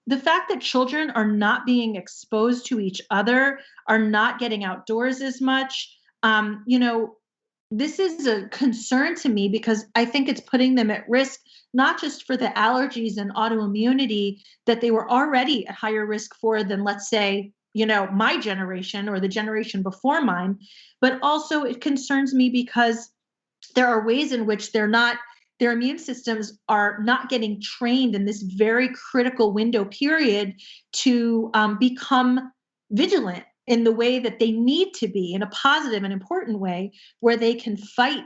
the fact that children are not being exposed to each other, are not getting outdoors as much, you know, this is a concern to me because I think it's putting them at risk, not just for the allergies and autoimmunity that they were already at higher risk for than, let's say, my generation or the generation before mine, but also it concerns me because there are ways in which their immune systems are not getting trained in this very critical window period to become vigilant in the way that they need to be in a positive and important way where they can fight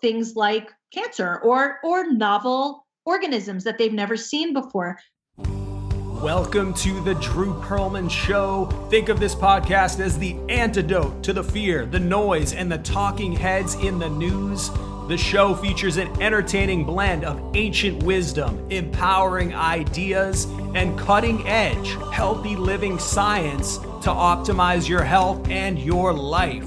things like cancer or novel organisms that they've never seen before. Welcome to the Drew Pearlman Show. Think of this podcast as the antidote to the fear, the noise, and the talking heads in the news. The show features an entertaining blend of ancient wisdom, empowering ideas, and cutting-edge, healthy living science to optimize your health and your life.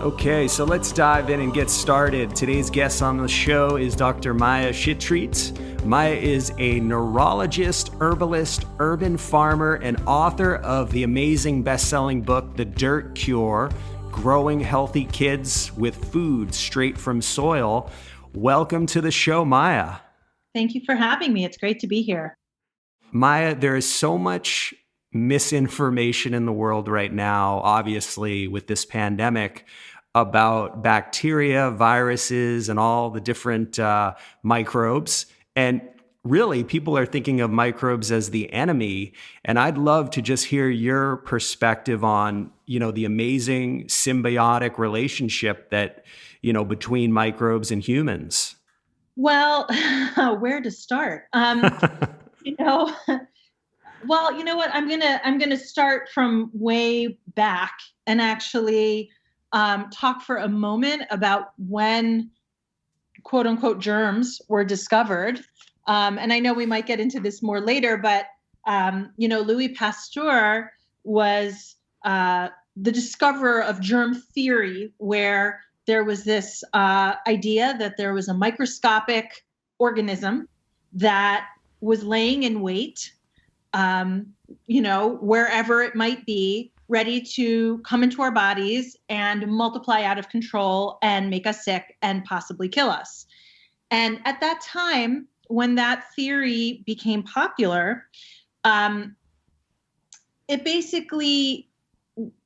Okay, so let's dive in and get started. Today's guest on the show is Dr. Maya Shetreat. Maya is a neurologist, herbalist, urban farmer, and author of the amazing best-selling book, The Dirt Cure: Growing Healthy Kids with Food Straight from Soil. Welcome to the show, Maya. Thank you for having me. It's great to be here. Maya, there is so much misinformation in the world right now, obviously, with this pandemic, about bacteria, viruses, and all the different microbes. And really, people are thinking of microbes as the enemy. And I'd love to just hear your perspective on, the amazing symbiotic relationship that, between microbes and humans. Well, where to start? Well, you know what? I'm gonna start from way back and actually talk for a moment about when quote unquote germs were discovered. And I know we might get into this more later, but Louis Pasteur was the discoverer of germ theory, where there was this idea that there was a microscopic organism that was laying in wait, wherever it might be, ready to come into our bodies and multiply out of control and make us sick and possibly kill us. And at that time, when that theory became popular, it basically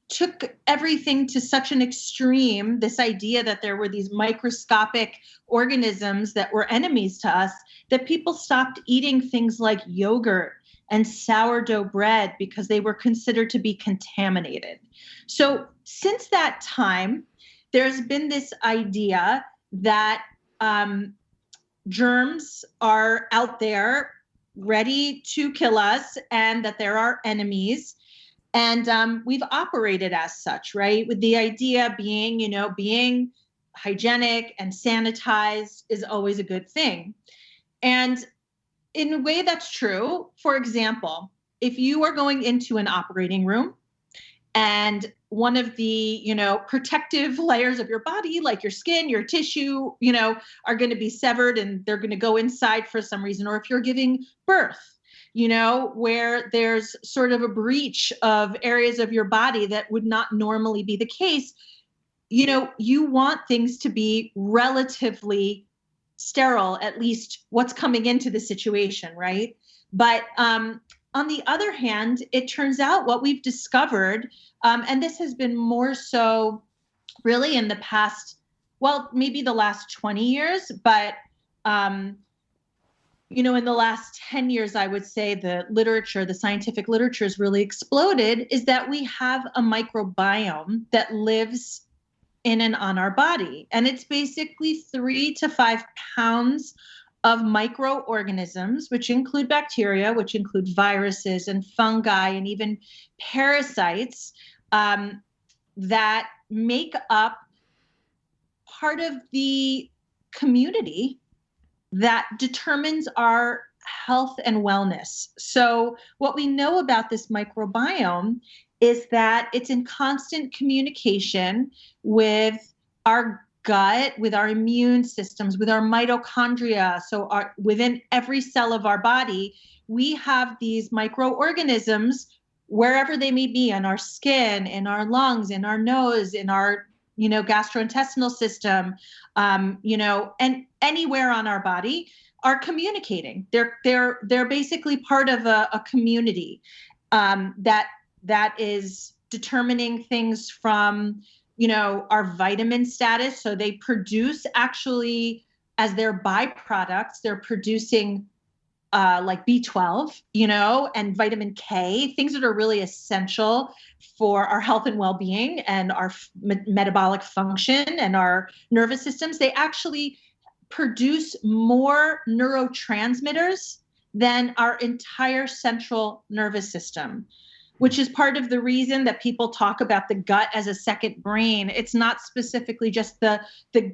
took everything to such an extreme, this idea that there were these microscopic organisms that were enemies to us, that people stopped eating things like yogurt and sourdough bread because they were considered to be contaminated. So since that time, there's been this idea that germs are out there ready to kill us and that there are enemies. And we've operated as such, right? With the idea being, being hygienic and sanitized is always a good thing. And in a way that's true. For example, if you are going into an operating room and one of the, protective layers of your body, like your skin, your tissue, are going to be severed and they're going to go inside for some reason, or if you're giving birth, where there's sort of a breach of areas of your body that would not normally be the case, you want things to be relatively sterile, at least what's coming into the situation, right? But on the other hand, it turns out what we've discovered, and this has been more so really in the past, well, maybe the last 20 years, but in the last 10 years, I would say the scientific literature has really exploded, is that we have a microbiome that lives in and on our body. And it's basically 3 to 5 pounds of microorganisms, which include bacteria, which include viruses and fungi and even parasites, that make up part of the community that determines our health and wellness. So what we know about this microbiome is that it's in constant communication with our gut, with our immune systems, with our mitochondria. So within every cell of our body, we have these microorganisms wherever they may be, in our skin, in our lungs, in our nose, in our gastrointestinal system, and anywhere on our body, are communicating. They're basically part of a community that is determining things from our vitamin status. So they produce, actually, as their byproducts, they're producing like B12, and vitamin K, things that are really essential for our health and well-being and our metabolic function and our nervous systems. They actually produce more neurotransmitters than our entire central nervous system, which is part of the reason that people talk about the gut as a second brain. It's not specifically just the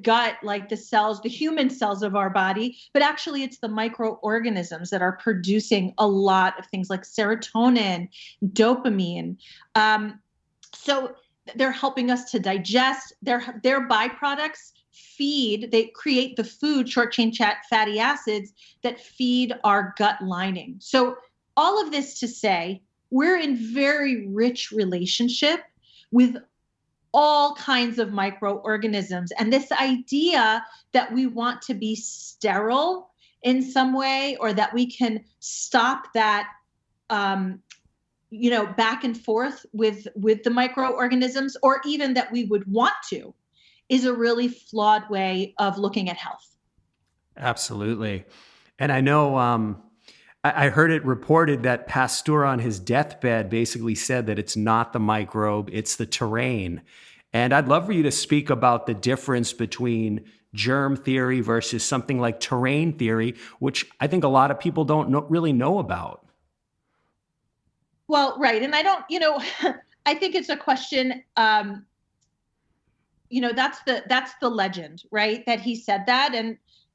gut, like the cells, the human cells of our body, but actually it's the microorganisms that are producing a lot of things like serotonin, dopamine. So they're helping us to digest. Their byproducts they create the food, short chain fatty acids, that feed our gut lining. So all of this to say, we're in very rich relationship with all kinds of microorganisms. And this idea that we want to be sterile in some way, or that we can stop that, back and forth with the microorganisms, or even that we would want to, is a really flawed way of looking at health. Absolutely. And I know, I heard it reported that Pasteur on his deathbed basically said that it's not the microbe, it's the terrain. And I'd love for you to speak about the difference between germ theory versus something like terrain theory, which I think a lot of people don't really know about. Well, right. And I don't, I think it's a question, that's the legend, right? That he said that.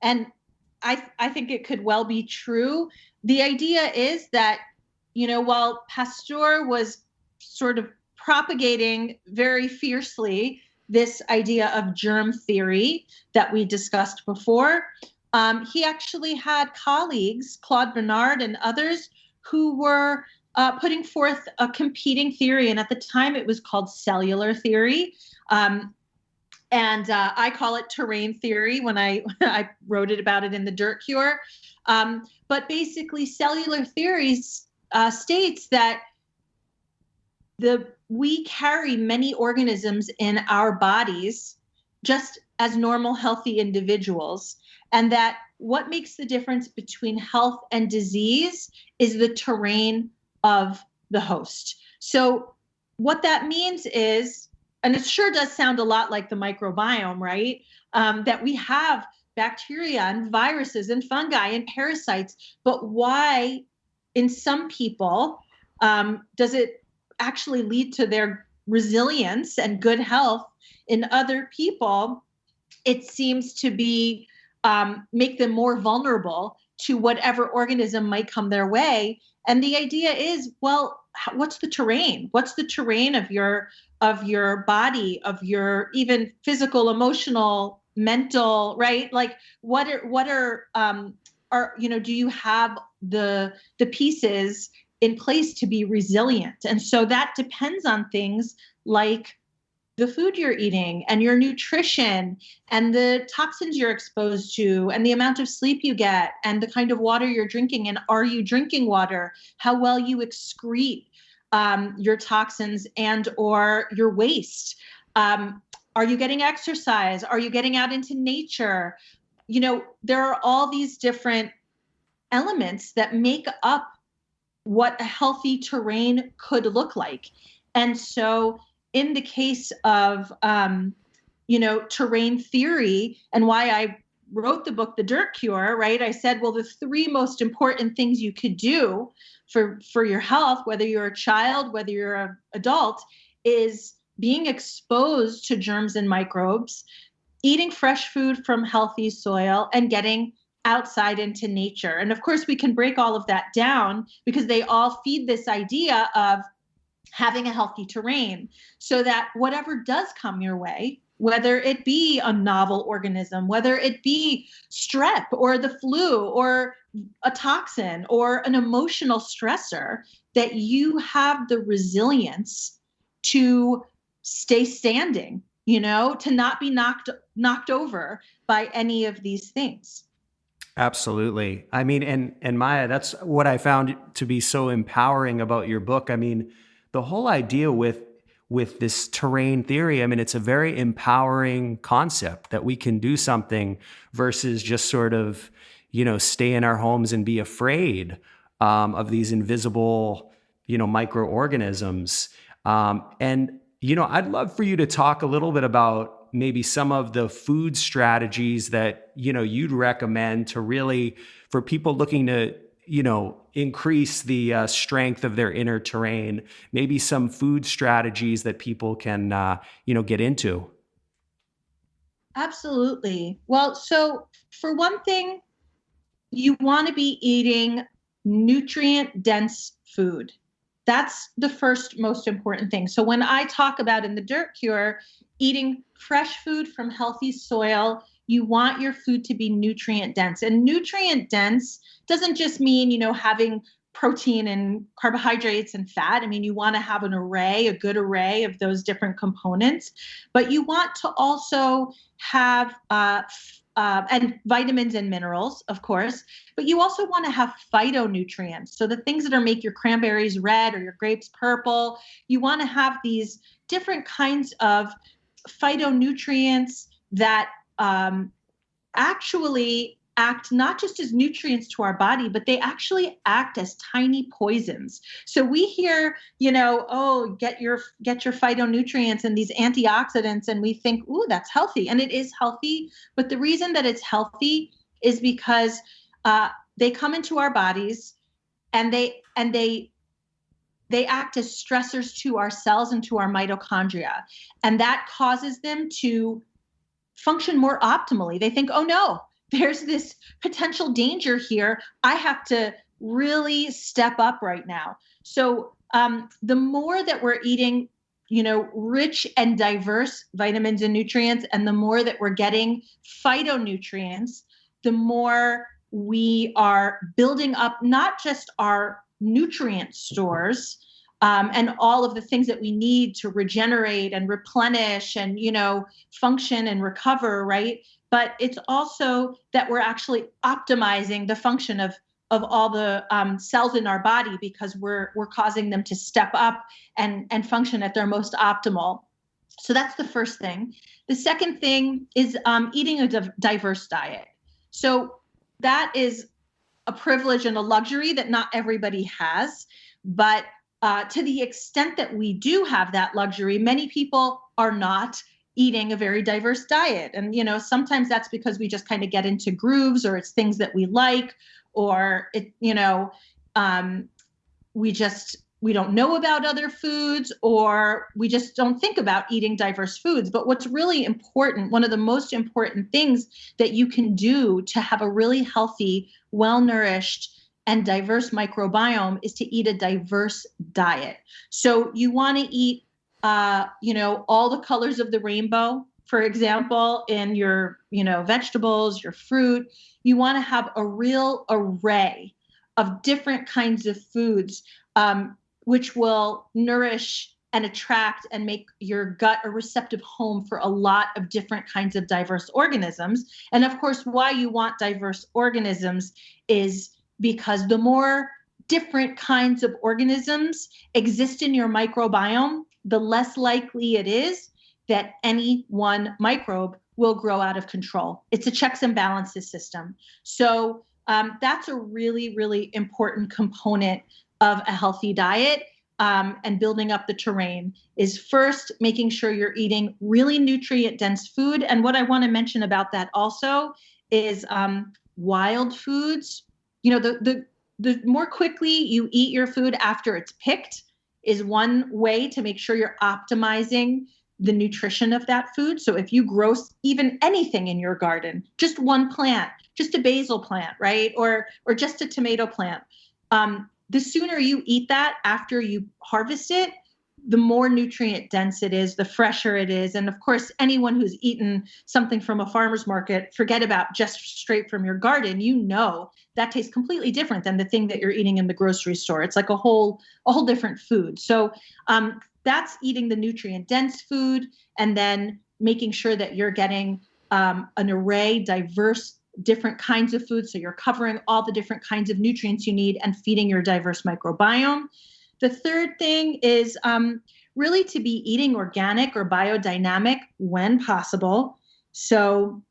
And I think it could well be true. The idea is that, while Pasteur was sort of propagating very fiercely this idea of germ theory that we discussed before, he actually had colleagues, Claude Bernard and others, who were putting forth a competing theory. And at the time, it was called cellular theory. And I call it terrain theory when I wrote about it in The Dirt Cure. But basically, cellular theory states that we carry many organisms in our bodies just as normal, healthy individuals. And that what makes the difference between health and disease is the terrain of the host. So what that means is, and it sure does sound a lot like the microbiome, right? That we have bacteria and viruses and fungi and parasites, but why in some people does it actually lead to their resilience and good health? In other people, it seems to be make them more vulnerable to whatever organism might come their way. And the idea is, well, what's the terrain? What's the terrain of your body, of your even physical, emotional, mental, right? Like what are do you have the pieces in place to be resilient? And so that depends on things like the food you're eating and your nutrition and the toxins you're exposed to and the amount of sleep you get and the kind of water you're drinking. And are you drinking water? How well you excrete your toxins and or your waste? Are you getting exercise? Are you getting out into nature? There are all these different elements that make up what a healthy terrain could look like. And so in the case of, terrain theory, and why I wrote the book, The Dirt Cure, right? I said, well, the three most important things you could do for your health, whether you're a child, whether you're an adult, is being exposed to germs and microbes, eating fresh food from healthy soil, and getting outside into nature. And of course, we can break all of that down because they all feed this idea of having a healthy terrain, so that whatever does come your way, whether it be a novel organism, whether it be strep or the flu or a toxin or an emotional stressor, that you have the resilience to stay standing, to not be knocked over by any of these things. Absolutely. I mean, and Maya, that's what I found to be so empowering about your book. I mean, the whole idea with this terrain theory, I mean, it's a very empowering concept that we can do something versus just sort of, stay in our homes and be afraid of these invisible, microorganisms. And I'd love for you to talk a little bit about maybe some of the food strategies that you'd recommend to really, for people looking to increase the strength of their inner terrain, maybe some food strategies that people can get into. Absolutely. Well, so for one thing, you want to be eating nutrient dense food. That's the first most important thing. So when I talk about in the Dirt Cure, eating fresh food from healthy soil, you want your food to be nutrient dense. And nutrient dense doesn't just mean, having protein and carbohydrates and fat. I mean, you want to have a good array of those different components, but you want to also have and vitamins and minerals, of course, but you also want to have phytonutrients. So the things that make your cranberries red or your grapes purple, you want to have these different kinds of phytonutrients that actually act not just as nutrients to our body, but they actually act as tiny poisons. So we hear, oh, get your phytonutrients and these antioxidants, and we think, ooh, that's healthy. And it is healthy. But the reason that it's healthy is because they come into our bodies and they act as stressors to our cells and to our mitochondria. And that causes them to function more optimally. They think, oh no, there's this potential danger here. I have to really step up right now. So the more that we're eating, rich and diverse vitamins and nutrients, and the more that we're getting phytonutrients, the more we are building up not just our nutrient stores, and all of the things that we need to regenerate and replenish and, function and recover, right? But it's also that we're actually optimizing the function of all the cells in our body, because we're causing them to step up and function at their most optimal. So that's the first thing. The second thing is eating a diverse diet. So that is a privilege and a luxury that not everybody has, but to the extent that we do have that luxury, many people are not eating a very diverse diet. And, sometimes that's because we just kind of get into grooves, or it's things that we like, or we don't know about other foods, or we just don't think about eating diverse foods. But what's really important, one of the most important things that you can do to have a really healthy, well-nourished, and diverse microbiome is to eat a diverse diet. So you want to eat all the colors of the rainbow, for example, in your, vegetables, your fruit. You want to have a real array of different kinds of foods, which will nourish and attract and make your gut a receptive home for a lot of different kinds of diverse organisms. And of course, why you want diverse organisms is because the more different kinds of organisms exist in your microbiome, the less likely it is that any one microbe will grow out of control. It's a checks and balances system. So that's a really, really important component of a healthy diet, and building up the terrain is first making sure you're eating really nutrient-dense food. And what I want to mention about that also is wild foods. The more quickly you eat your food after it's picked is one way to make sure you're optimizing the nutrition of that food. So if you grow even anything in your garden, just one plant, just a basil plant, right? Or just a tomato plant, the sooner you eat that after you harvest it, the more nutrient dense it is, the fresher it is. And of course, anyone who's eaten something from a farmer's market, forget about just straight from your garden, that tastes completely different than the thing that you're eating in the grocery store. It's like a whole different food. So that's eating the nutrient dense food, and then making sure that you're getting an array, diverse, different kinds of food. So you're covering all the different kinds of nutrients you need and feeding your diverse microbiome. The third thing is really to be eating organic or biodynamic when possible. So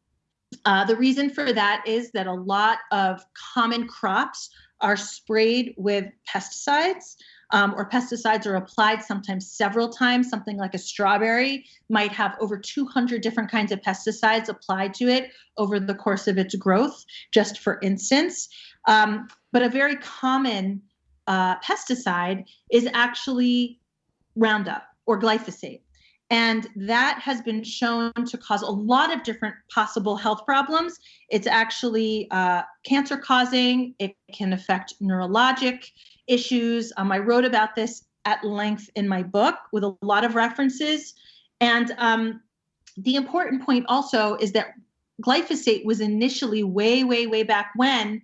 the reason for that is that a lot of common crops are sprayed with pesticides, or pesticides are applied sometimes several times. Something like a strawberry might have over 200 different kinds of pesticides applied to it over the course of its growth, just for instance. But a very common pesticide is actually Roundup or glyphosate. And that has been shown to cause a lot of different possible health problems. It's actually cancer causing. It can affect neurologic issues. I wrote about this at length in my book with a lot of references. And the important point also is that glyphosate was initially way, way, way back when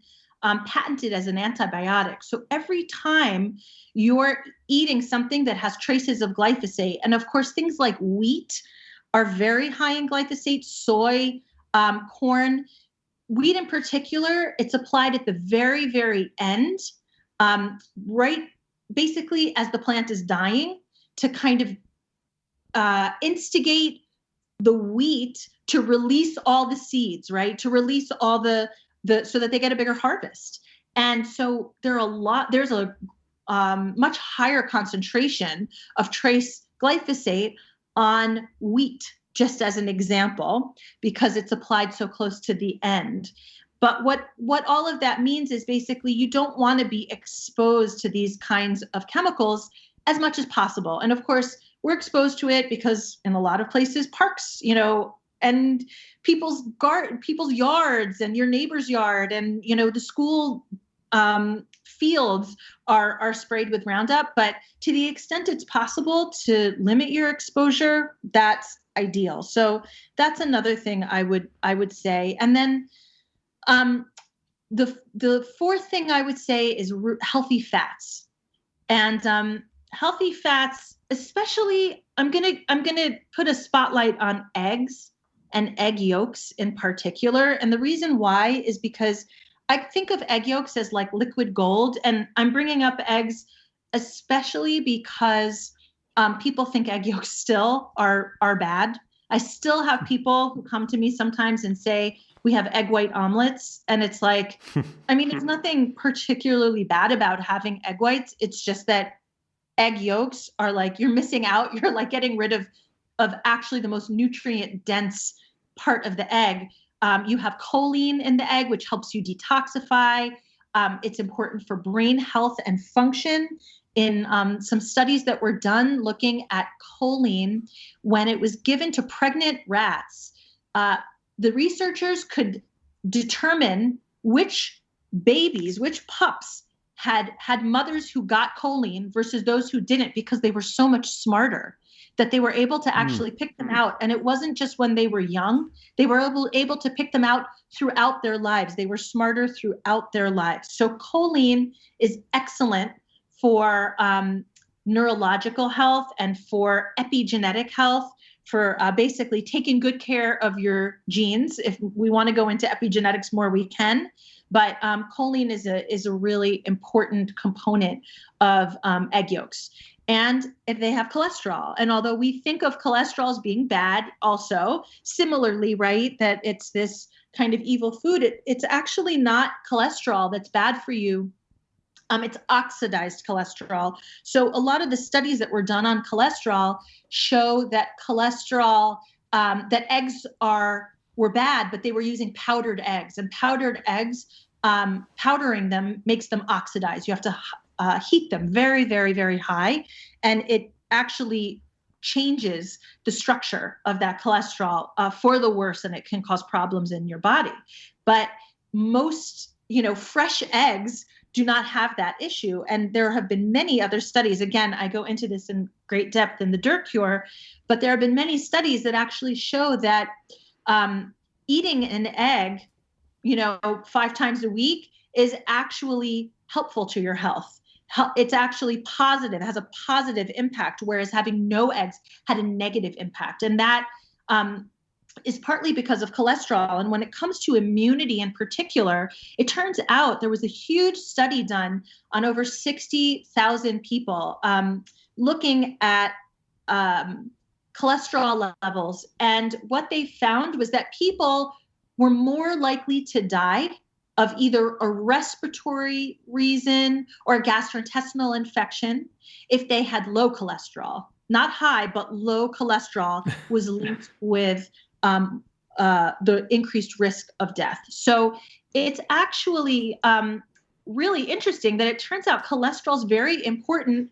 patented as an antibiotic. So every time you're eating something that has traces of glyphosate, and of course things like wheat are very high in glyphosate, soy, corn, wheat in particular, it's applied at the very, very end, right, basically as the plant is dying, to kind of instigate the wheat to release all the seeds, right, to release all the so that they get a bigger harvest. And so there's a much higher concentration of trace glyphosate on wheat, just as an example, because it's applied so close to the end. But what all of that means is basically you don't want to be exposed to these kinds of chemicals as much as possible. And of course, we're exposed to it because in a lot of places, parks, and people's yards and your neighbor's yard and, the school fields are sprayed with Roundup. But to the extent it's possible to limit your exposure, that's ideal. So that's another thing I would say. And then the fourth thing I would say is healthy fats. And healthy fats, especially, I'm gonna put a spotlight on eggs and egg yolks in particular. And the reason why is because I think of egg yolks as like liquid gold. And I'm bringing up eggs especially because people think egg yolks still are bad. I still have people who come to me sometimes and say, we have egg white omelets. And it's like, it's nothing particularly bad about having egg whites. It's just that egg yolks are like, you're missing out. You're like getting rid of actually the most nutrient dense part of the egg. You have choline in the egg, which helps you detoxify. It's important for brain health and function. In some studies that were done looking at choline, when it was given to pregnant rats, the researchers could determine which pups had mothers who got choline versus those who didn't, because they were so much smarter that they were able to actually pick them out. And it wasn't just when they were young. They were able to pick them out throughout their lives. They were smarter throughout their lives. So choline is excellent for neurological health and for epigenetic health, for basically taking good care of your genes. If we want to go into epigenetics more, we can. But choline is a really important component of egg yolks. And if they have cholesterol. And although we think of cholesterol as being bad also, similarly, right, that it's this kind of evil food, it's actually not cholesterol that's bad for you. It's oxidized cholesterol. So a lot of the studies that were done on cholesterol show that that eggs were bad, but they were using powdered eggs. And powdered eggs, powdering them makes them oxidize. You have to heat them very, very, very high. And it actually changes the structure of that cholesterol for the worse, and it can cause problems in your body. But most, fresh eggs do not have that issue. And there have been many other studies. Again, I go into this in great depth in the Dirt Cure, but there have been many studies that actually show that eating an egg, 5 times a week is actually helpful to your health. It's actually positive, it has a positive impact, whereas having no eggs had a negative impact. And that is partly because of cholesterol. And when it comes to immunity in particular, it turns out there was a huge study done on over 60,000 people looking at cholesterol levels. And what they found was that people were more likely to die of either a respiratory reason or a gastrointestinal infection if they had low cholesterol. Not high, but low cholesterol was linked with the increased risk of death. So it's actually really interesting that it turns out cholesterol is very important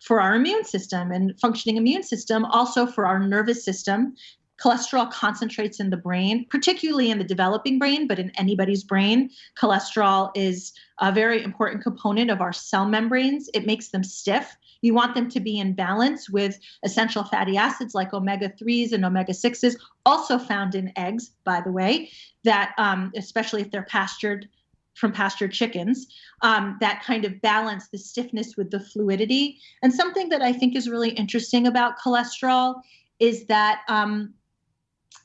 for our immune system and functioning immune system, also for our nervous system. Cholesterol concentrates in the brain, particularly in the developing brain, but in anybody's brain. Cholesterol is a very important component of our cell membranes. It makes them stiff. You want them to be in balance with essential fatty acids like omega-3s and omega-6s, also found in eggs, by the way, that especially if they're from pastured chickens, that kind of balance the stiffness with the fluidity. And something that I think is really interesting about cholesterol is that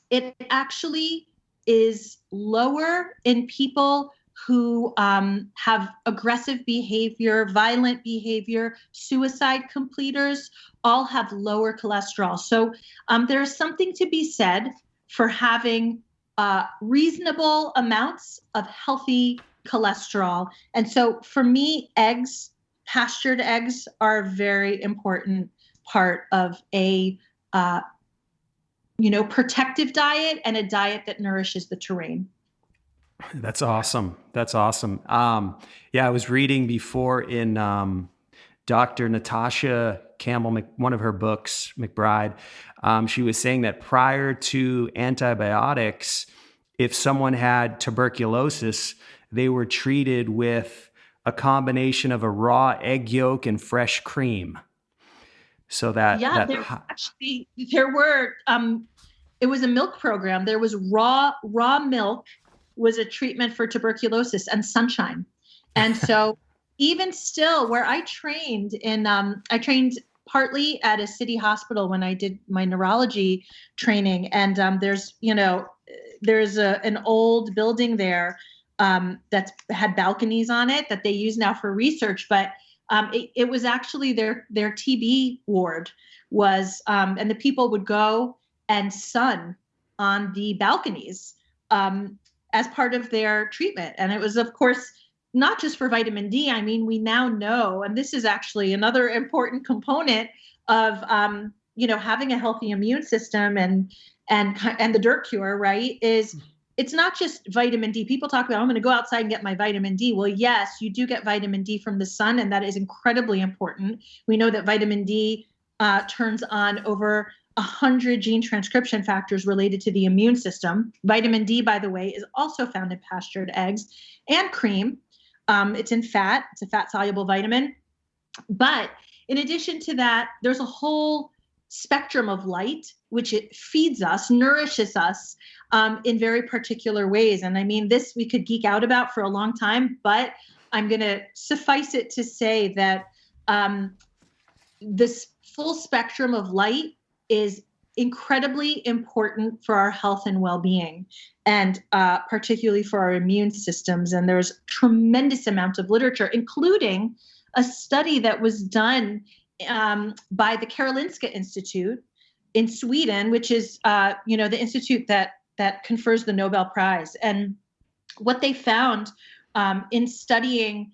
it actually is lower in people who have aggressive behavior, violent behavior, suicide completers, all have lower cholesterol. So there's something to be said for having reasonable amounts of healthy cholesterol. And so for me, eggs, pastured eggs, are a very important part of a protective diet and a diet that nourishes the terrain. That's awesome. That's awesome. I was reading before in Dr. Natasha Campbell, one of her books, McBride. She was saying that prior to antibiotics, if someone had tuberculosis, they were treated with a combination of a raw egg yolk and fresh cream. So that there were it was a milk program. There was raw milk was a treatment for tuberculosis, and sunshine. And so even still, where I trained I trained partly at a city hospital when I did my neurology training. And there's an old building there that's had balconies on it that they use now for research, but it was actually their TB ward was, and the people would go and sun on the balconies as part of their treatment. And it was, of course, not just for vitamin D. I mean, we now know, and this is actually another important component of, having a healthy immune system and the Dirt Cure, right, is it's not just vitamin D. People talk about, I'm going to go outside and get my vitamin D. Well, yes, you do get vitamin D from the sun, and that is incredibly important. We know that vitamin D turns on over 100 gene transcription factors related to the immune system. Vitamin D, by the way, is also found in pastured eggs and cream. It's in fat. It's a fat-soluble vitamin. But in addition to that, there's a whole spectrum of light, which it feeds us, nourishes us in very particular ways. And I mean, this we could geek out about for a long time, but I'm going to suffice it to say that this full spectrum of light is incredibly important for our health and well-being, and particularly for our immune systems. And there's tremendous amount of literature, including a study that was done by the Karolinska Institute in Sweden, which is the institute that confers the Nobel Prize. And what they found in studying,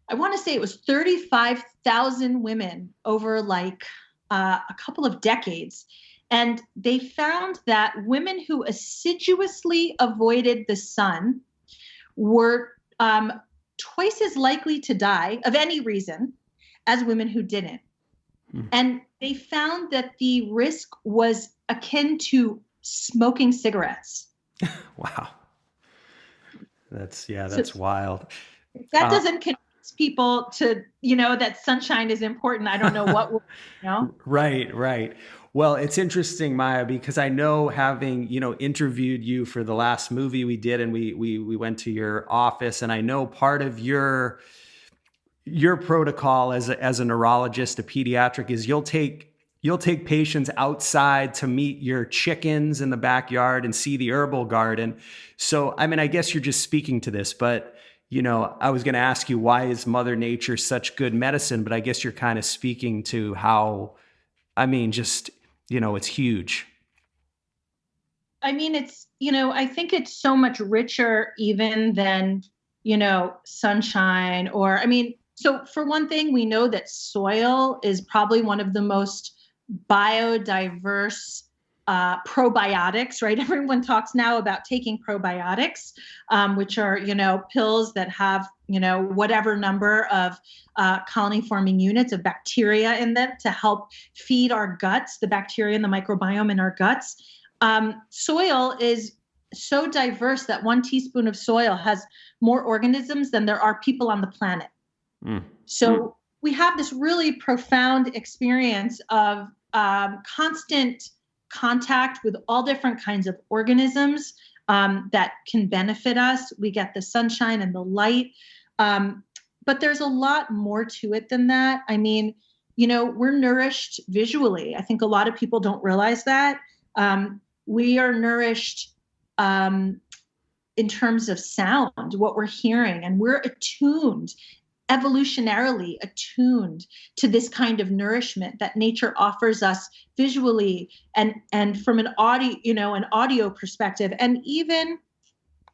I want to say it was 35,000 women over a couple of decades. And they found that women who assiduously avoided the sun were twice as likely to die of any reason as women who didn't. And they found that the risk was akin to smoking cigarettes. Wow. That's wild. That doesn't convince convince people to, that sunshine is important, I don't know what will, Right, right. Well, it's interesting, Maya, because I know, having, interviewed you for the last movie we did, and we went to your office, and I know part of your protocol as a neurologist, a pediatric, is you'll take patients outside to meet your chickens in the backyard and see the herbal garden. So, I mean, I guess you're just speaking to this, but I was going to ask you, why is Mother Nature such good medicine? But I guess you're kind of speaking to how, I mean, just, it's huge. I mean, I think it's so much richer even than, sunshine, or, I mean, so for one thing, we know that soil is probably one of the most biodiverse probiotics, right? Everyone talks now about taking probiotics, which are, pills that have, whatever number of colony forming units of bacteria in them to help feed our guts, the bacteria and the microbiome in our guts. Soil is so diverse that 1 teaspoon of soil has more organisms than there are people on the planet. So we have this really profound experience of constant contact with all different kinds of organisms that can benefit us. We get the sunshine and the light. But there's a lot more to it than that. I mean, we're nourished visually. I think a lot of people don't realize that. We are nourished in terms of sound, what we're hearing, and we're evolutionarily attuned to this kind of nourishment that nature offers us visually and from an audio perspective. And even,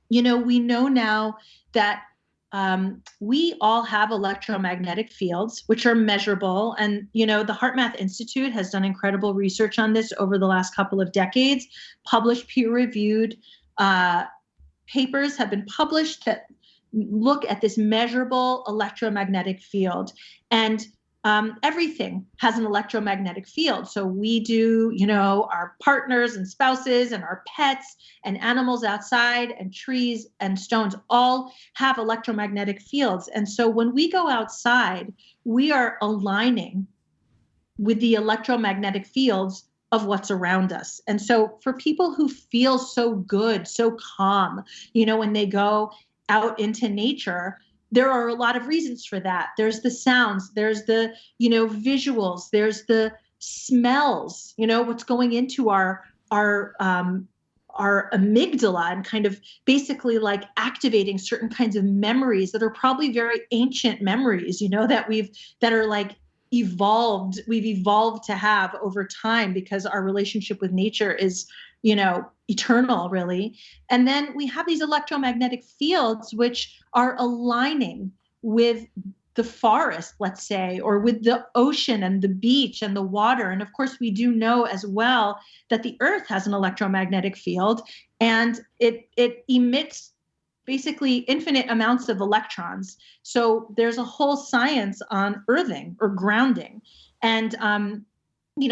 we know now that we all have electromagnetic fields, which are measurable. And, the HeartMath Institute has done incredible research on this over the last couple of decades. Published peer-reviewed papers have been published that look at this measurable electromagnetic field. And everything has an electromagnetic field. So we do, our partners and spouses and our pets and animals outside and trees and stones all have electromagnetic fields. And so when we go outside, we are aligning with the electromagnetic fields of what's around us. And so for people who feel so good, so calm, when they go out into nature, there are a lot of reasons for that. There's the sounds, there's the, visuals, there's the smells, what's going into our amygdala and kind of basically like activating certain kinds of memories that are probably very ancient memories, that are like we've evolved to have over time because our relationship with nature is, eternal, really. And then we have these electromagnetic fields which are aligning with the forest, let's say, or with the ocean and the beach and the water. And of course, we do know as well that the earth has an electromagnetic field, and it emits basically infinite amounts of electrons. So there's a whole science on earthing or grounding. And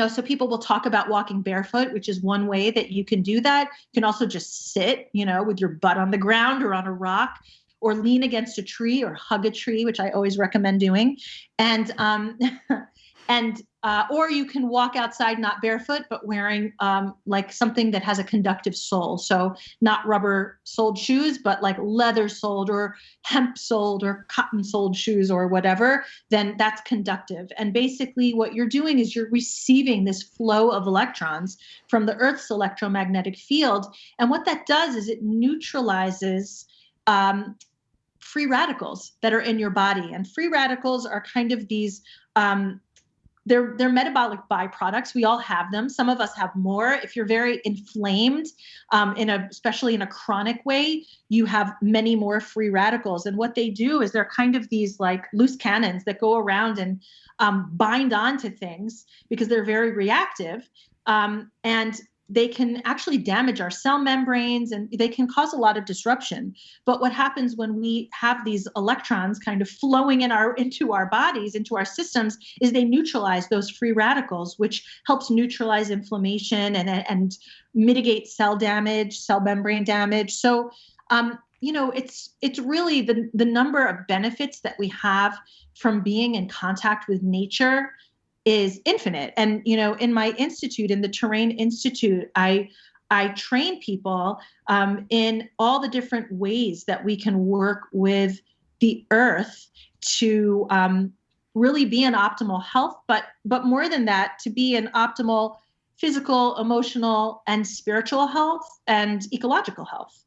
so people will talk about walking barefoot, which is one way that you can do that. You can also just sit, with your butt on the ground or on a rock, or lean against a tree or hug a tree, which I always recommend doing. And or you can walk outside not barefoot, but wearing like something that has a conductive sole. So not rubber soled shoes, but like leather soled or hemp soled or cotton soled shoes or whatever, then that's conductive. And basically what you're doing is you're receiving this flow of electrons from the Earth's electromagnetic field. And what that does is it neutralizes free radicals that are in your body. And free radicals are kind of these they're metabolic byproducts. We all have them. Some of us have more. If you're very inflamed, especially in a chronic way, you have many more free radicals. And what they do is they're kind of these like loose cannons that go around and bind onto things because they're very reactive. And they can actually damage our cell membranes and they can cause a lot of disruption. But what happens when we have these electrons kind of flowing into our bodies, into our systems, is they neutralize those free radicals, which helps neutralize inflammation and mitigate cell damage, cell membrane damage. So it's really the number of benefits that we have from being in contact with nature is infinite. And, in my institute, in the Terrain Institute, I train people in all the different ways that we can work with the earth to really be in optimal health, but more than that, to be in optimal physical, emotional, and spiritual health and ecological health.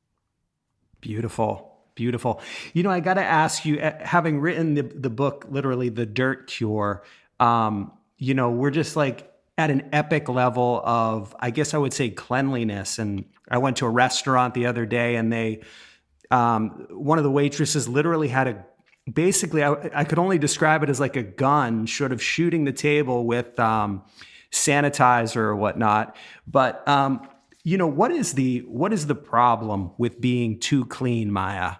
Beautiful. Beautiful. I got to ask you, having written the book, literally The Dirt Cure, we're just like at an epic level of, I guess I would say, cleanliness. And I went to a restaurant the other day, and one of the waitresses literally had basically, I could only describe it as like a gun, sort of shooting the table with sanitizer or whatnot. But what is the problem with being too clean, Maya?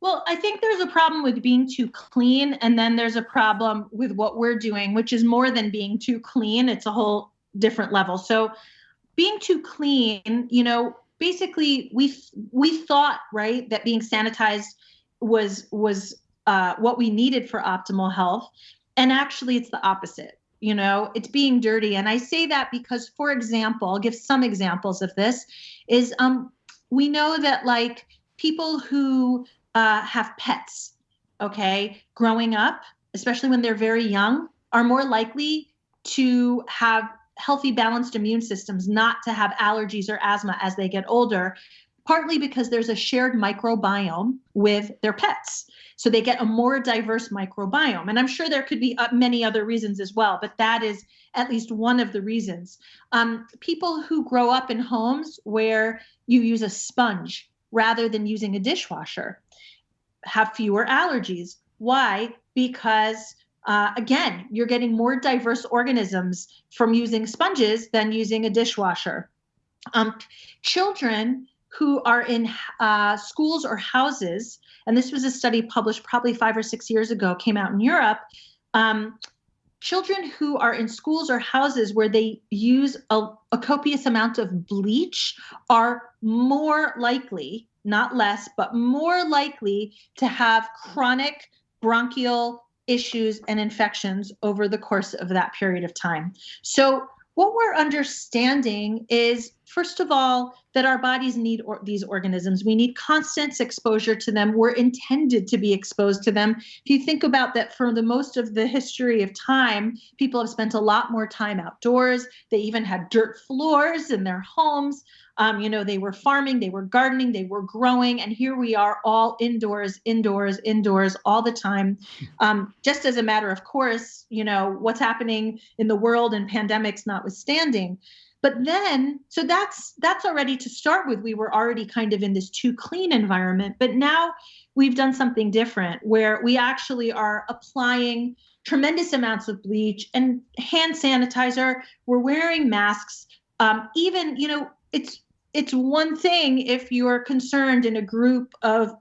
Well, I think there's a problem with being too clean, and then there's a problem with what we're doing, which is more than being too clean. It's a whole different level. So being too clean, basically we thought, right, that being sanitized was what we needed for optimal health. And actually it's the opposite. It's being dirty. And I say that because, for example, I'll give some examples of this, is we know that like people who have pets, okay, growing up, especially when they're very young, are more likely to have healthy, balanced immune systems, not to have allergies or asthma as they get older, partly because there's a shared microbiome with their pets. So they get a more diverse microbiome. And I'm sure there could be many other reasons as well, but that is at least one of the reasons. People who grow up in homes where you use a sponge rather than using a dishwasher have fewer allergies. Why? Because again, you're getting more diverse organisms from using sponges than using a dishwasher. Children who are in schools or houses, and this was a study published probably 5 or 6 years ago, came out in Europe. Children who are in schools or houses where they use a copious amount of bleach are more likely, not less, but more likely to have chronic bronchial issues and infections over the course of that period of time. So what we're understanding is, first of all, that our bodies need these organisms. We need constant exposure to them. We're intended to be exposed to them. If you think about that, for the most of the history of time, people have spent a lot more time outdoors. They even had dirt floors in their homes. They were farming, they were gardening, they were growing, and here we are all indoors all the time. Just as a matter of course, what's happening in the world and pandemics notwithstanding. But then, so that's already to start with. We were already kind of in this too clean environment, but now we've done something different where we actually are applying tremendous amounts of bleach and hand sanitizer. We're wearing masks. It's one thing if you're concerned in a group of,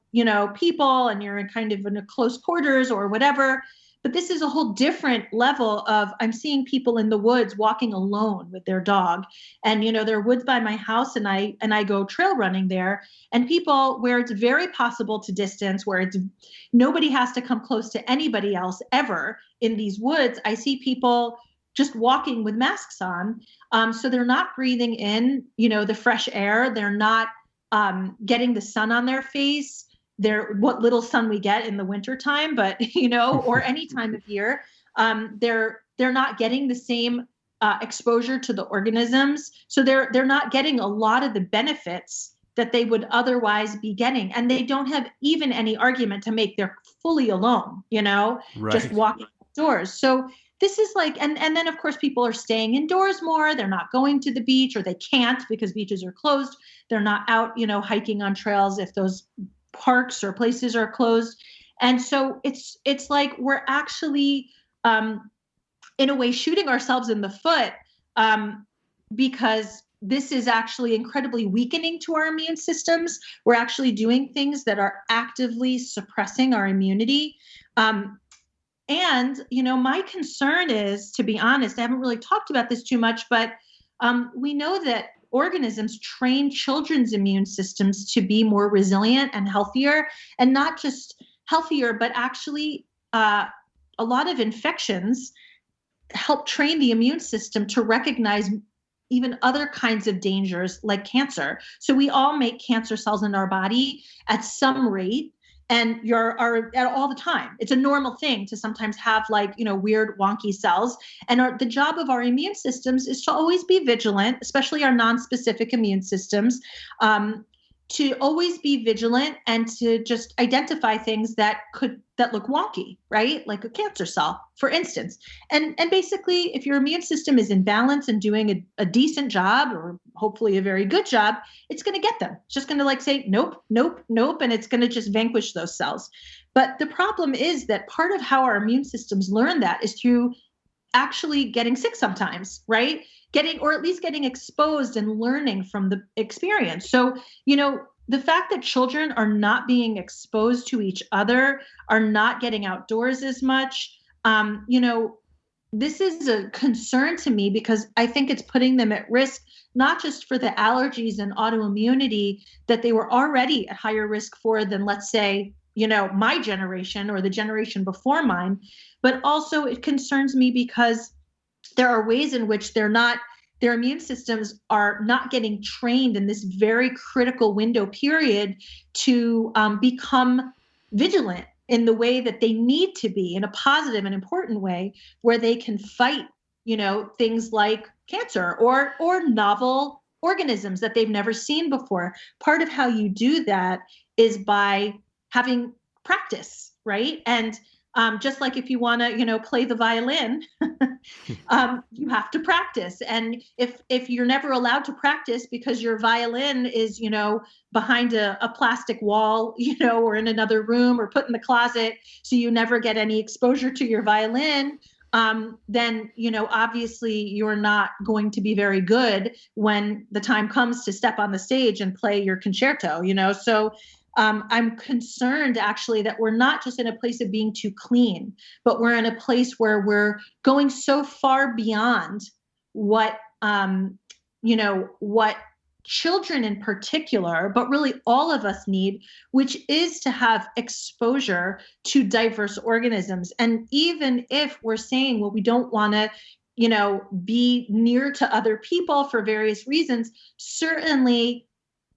people and you're in a close quarters or whatever. But this is a whole different level of, I'm seeing people in the woods walking alone with their dog. And, there are woods by my house, and I go trail running there, and people where it's very possible to distance, where nobody has to come close to anybody else ever in these woods. I see people just walking with masks on. So they're not breathing in, the fresh air. They're not getting the sun on their face. What little sun we get in the wintertime, but, or any time of year, they're not getting the same exposure to the organisms. So they're not getting a lot of the benefits that they would otherwise be getting. And they don't have even any argument to make. They're fully alone, Right. Just walking outdoors. So this is like, and then of course people are staying indoors more. They're not going to the beach, or they can't because beaches are closed. They're not out, hiking on trails if those parks or places are closed. And so it's like we're actually, in a way, shooting ourselves in the foot, because this is actually incredibly weakening to our immune systems. We're actually doing things that are actively suppressing our immunity. And, my concern is, to be honest, I haven't really talked about this too much, but we know that microorganisms train children's immune systems to be more resilient and healthier, and not just healthier, but actually a lot of infections help train the immune system to recognize even other kinds of dangers like cancer. So we all make cancer cells in our body at some rate, and are at all the time. It's a normal thing to sometimes have weird wonky cells. And the job of our immune systems is to always be vigilant, especially our non-specific immune systems, to always be vigilant and to just identify things that look wonky, right? Like a cancer cell, for instance. And basically, if your immune system is in balance and doing a decent job, or hopefully a very good job, it's going to get them. It's just going to say, nope, nope, nope. And it's going to just vanquish those cells. But the problem is that part of how our immune systems learn that is through actually getting sick sometimes, right? Or at least getting exposed and learning from the experience. So, the fact that children are not being exposed to each other, are not getting outdoors as much, this is a concern to me, because I think it's putting them at risk, not just for the allergies and autoimmunity that they were already at higher risk for than, let's say, my generation or the generation before mine, but also it concerns me because there are ways in which their immune systems are not getting trained in this very critical window period to become vigilant in the way that they need to be, in a positive and important way, where they can fight, things like cancer or novel organisms that they've never seen before. Part of how you do that is by having practice, right? And just like if you want to, play the violin, you have to practice. And if you're never allowed to practice because your violin is, behind a plastic wall, or in another room or put in the closet, so you never get any exposure to your violin, then, obviously you're not going to be very good when the time comes to step on the stage and play your concerto, So I'm concerned actually that we're not just in a place of being too clean, but we're in a place where we're going so far beyond what children in particular, but really all of us need, which is to have exposure to diverse organisms. And even if we're saying, well, we don't want to be near to other people for various reasons, certainly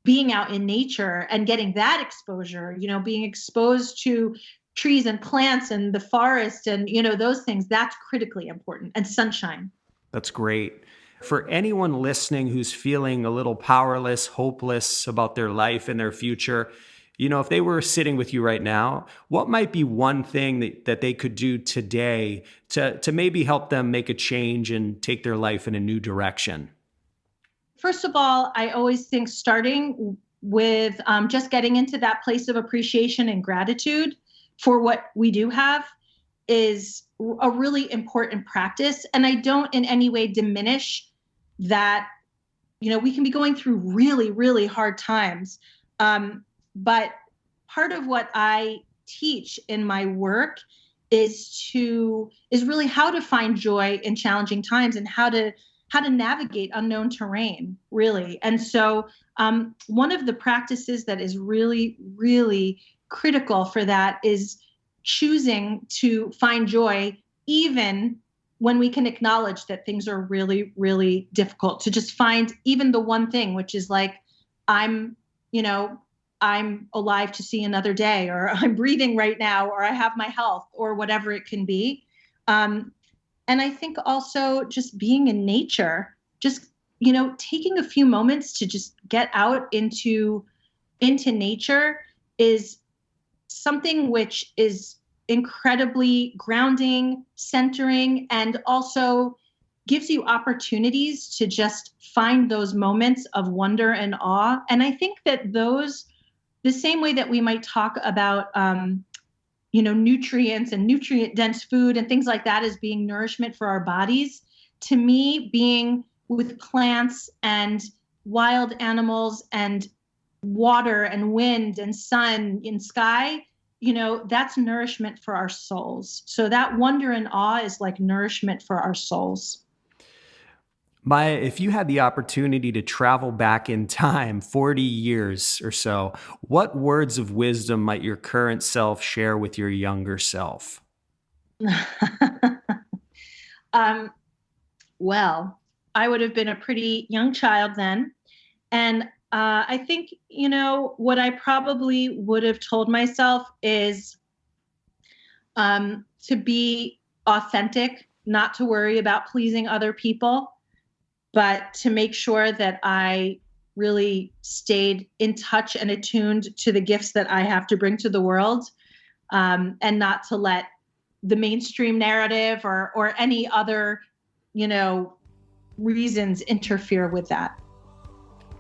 being out in nature and getting that exposure, being exposed to trees and plants and the forest and, those things, that's critically important. And sunshine. That's great. For anyone listening who's feeling a little powerless, hopeless about their life and their future, if they were sitting with you right now, what might be one thing that they could do today to maybe help them make a change and take their life in a new direction? First of all, I always think starting with just getting into that place of appreciation and gratitude for what we do have is a really important practice. And I don't in any way diminish that, we can be going through really, really hard times. But part of what I teach in my work is really how to find joy in challenging times and how to navigate unknown terrain, really. And so one of the practices that is really, really critical for that is choosing to find joy, even when we can acknowledge that things are really, really difficult, to just find even the one thing, which is like, I'm alive to see another day, or I'm breathing right now, or I have my health, or whatever it can be. And I think also just being in nature, just, taking a few moments to just get out into nature is something which is incredibly grounding, centering, and also gives you opportunities to just find those moments of wonder and awe. And I think that the same way that we might talk about, nutrients and nutrient dense food and things like that as being nourishment for our bodies, to me, being with plants and wild animals and water and wind and sun and sky, that's nourishment for our souls. So that wonder and awe is like nourishment for our souls. Maya, if you had the opportunity to travel back in time 40 years or so, what words of wisdom might your current self share with your younger self? um, well, I would have been a pretty young child then. And I think, what I probably would have told myself is to be authentic, not to worry about pleasing other people, but to make sure that I really stayed in touch and attuned to the gifts that I have to bring to the world, and not to let the mainstream narrative or any other, reasons interfere with that.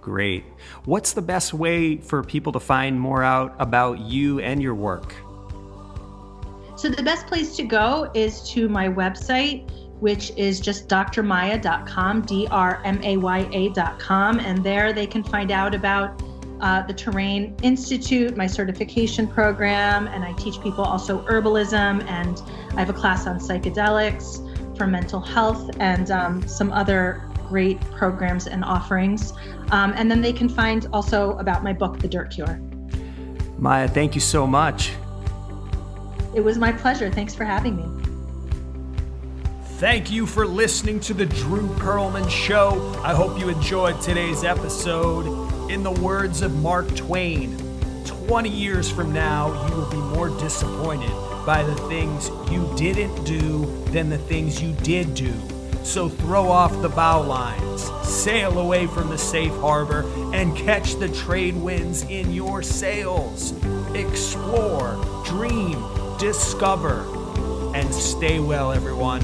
Great. What's the best way for people to find more out about you and your work? So the best place to go is to my website, which is just drmaya.com, drmaya.com. And there they can find out about the Terrain Institute, my certification program, and I teach people also herbalism, and I have a class on psychedelics for mental health, and some other great programs and offerings. And then they can find also about my book, The Dirt Cure. Maya, thank you so much. It was my pleasure. Thanks for having me. Thank you for listening to the Drew Pearlman Show. I hope you enjoyed today's episode. In the words of Mark Twain, 20 years from now, you will be more disappointed by the things you didn't do than the things you did do. So throw off the bow lines, sail away from the safe harbor, and catch the trade winds in your sails. Explore, dream, discover, and stay well, everyone.